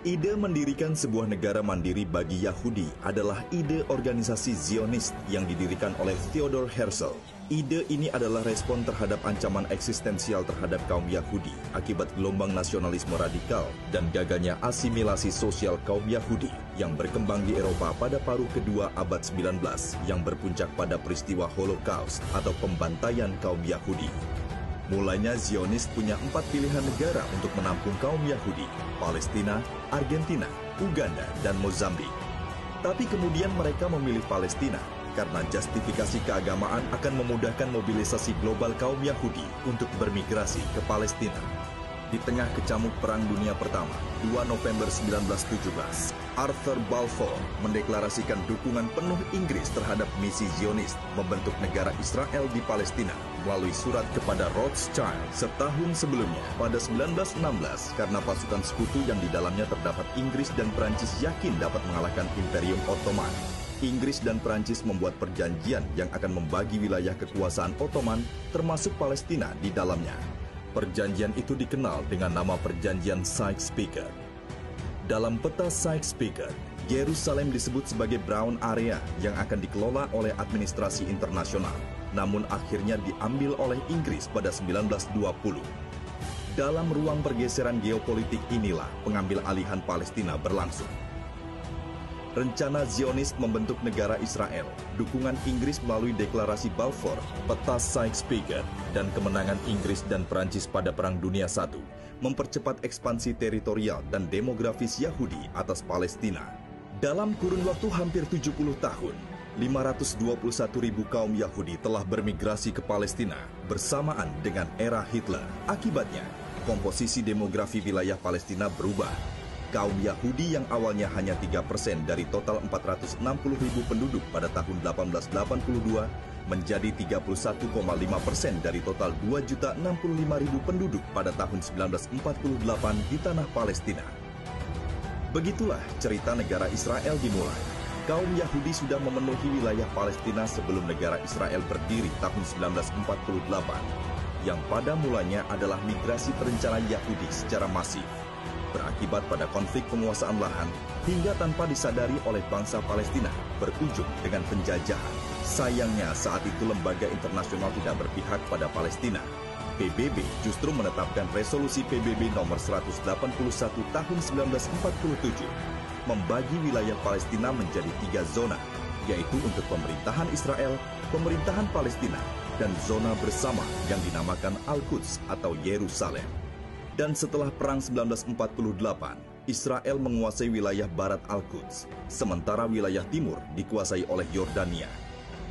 Ide mendirikan sebuah negara mandiri bagi Yahudi adalah ide organisasi Zionis yang didirikan oleh Theodor Herzl. Ide ini adalah respon terhadap ancaman eksistensial terhadap kaum Yahudi akibat gelombang nasionalisme radikal dan gagalnya asimilasi sosial kaum Yahudi yang berkembang di Eropa pada paruh kedua abad 19 yang berpuncak pada peristiwa Holocaust atau pembantaian kaum Yahudi. Mulanya Zionis punya 4 pilihan negara untuk menampung kaum Yahudi, Palestina, Argentina, Uganda, dan Mozambik. Tapi kemudian mereka memilih Palestina karena justifikasi keagamaan akan memudahkan mobilisasi global kaum Yahudi untuk bermigrasi ke Palestina. Di tengah kecamuk Perang Dunia Pertama, 2 November 1917, Arthur Balfour mendeklarasikan dukungan penuh Inggris terhadap misi Zionis membentuk negara Israel di Palestina melalui surat kepada Rothschild setahun sebelumnya pada 1916 karena pasukan sekutu yang di dalamnya terdapat Inggris dan Perancis yakin dapat mengalahkan Imperium Ottoman. Inggris dan Perancis membuat perjanjian yang akan membagi wilayah kekuasaan Ottoman termasuk Palestina di dalamnya. Perjanjian itu dikenal dengan nama Perjanjian Sykes-Picot. Dalam peta Sykes-Picot, Yerusalem disebut sebagai Brown Area yang akan dikelola oleh administrasi internasional, namun akhirnya diambil oleh Inggris pada 1920. Dalam ruang pergeseran geopolitik inilah pengambil alihan Palestina berlangsung. Rencana Zionis membentuk negara Israel, dukungan Inggris melalui deklarasi Balfour, peta Sykes-Picot, dan kemenangan Inggris dan Perancis pada Perang Dunia I mempercepat ekspansi teritorial dan demografis Yahudi atas Palestina. Dalam kurun waktu hampir 70 tahun, 521.000 kaum Yahudi telah bermigrasi ke Palestina bersamaan dengan era Hitler. Akibatnya, komposisi demografi wilayah Palestina berubah. Kaum Yahudi yang awalnya hanya 3% dari total 460.000 penduduk pada tahun 1882 menjadi 31,5% dari total 2.065.000 penduduk pada tahun 1948 di tanah Palestina. Begitulah cerita negara Israel dimulai. Kaum Yahudi sudah memenuhi wilayah Palestina sebelum negara Israel berdiri tahun 1948, yang pada mulanya adalah migrasi terencana Yahudi secara masif, berakibat pada konflik penguasaan lahan hingga tanpa disadari oleh bangsa Palestina berujung dengan penjajahan. Sayangnya saat itu lembaga internasional tidak berpihak pada Palestina. PBB justru menetapkan resolusi PBB nomor 181 tahun 1947 membagi wilayah Palestina menjadi 3 zona, yaitu untuk pemerintahan Israel, pemerintahan Palestina, dan zona bersama yang dinamakan Al-Quds atau Yerusalem. Dan setelah Perang 1948, Israel menguasai wilayah barat Al-Quds, sementara wilayah timur dikuasai oleh Yordania.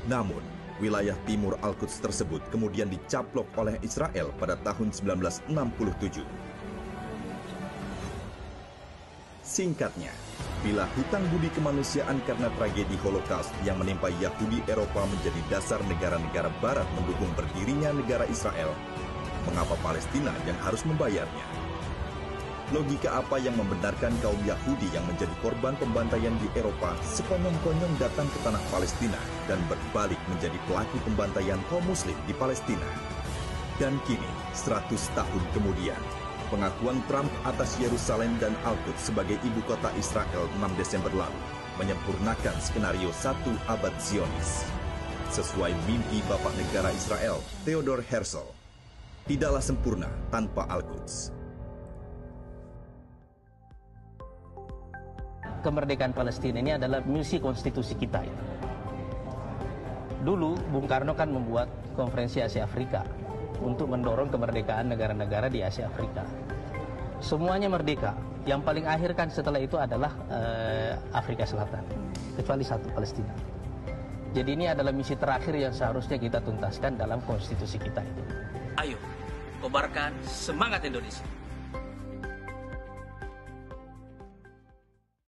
Namun, wilayah timur Al-Quds tersebut kemudian dicaplok oleh Israel pada tahun 1967. Singkatnya, bila hutang budi kemanusiaan karena tragedi Holocaust yang menimpa Yahudi Eropa menjadi dasar negara-negara barat mendukung berdirinya negara Israel, mengapa Palestina yang harus membayarnya? Logika apa yang membenarkan kaum Yahudi yang menjadi korban pembantaian di Eropa sekonyong-konyong datang ke tanah Palestina dan berbalik menjadi pelaku pembantaian kaum Muslim di Palestina? Dan kini, 100 tahun kemudian, pengakuan Trump atas Yerusalem dan Al-Quds sebagai ibu kota Israel 6 Desember lalu menyempurnakan skenario 1 abad Zionis. Sesuai mimpi Bapak Negara Israel, Theodor Herzl, tidaklah sempurna tanpa Al-Quds. Kemerdekaan Palestina ini adalah misi konstitusi kita. Ya. Dulu Bung Karno kan membuat konferensi Asia Afrika untuk mendorong kemerdekaan negara-negara di Asia Afrika. Semuanya merdeka. Yang paling akhir kan setelah itu adalah Afrika Selatan, kecuali satu, Palestina. Jadi ini adalah misi terakhir yang seharusnya kita tuntaskan dalam konstitusi kita itu. Ayo, kobarkan semangat Indonesia.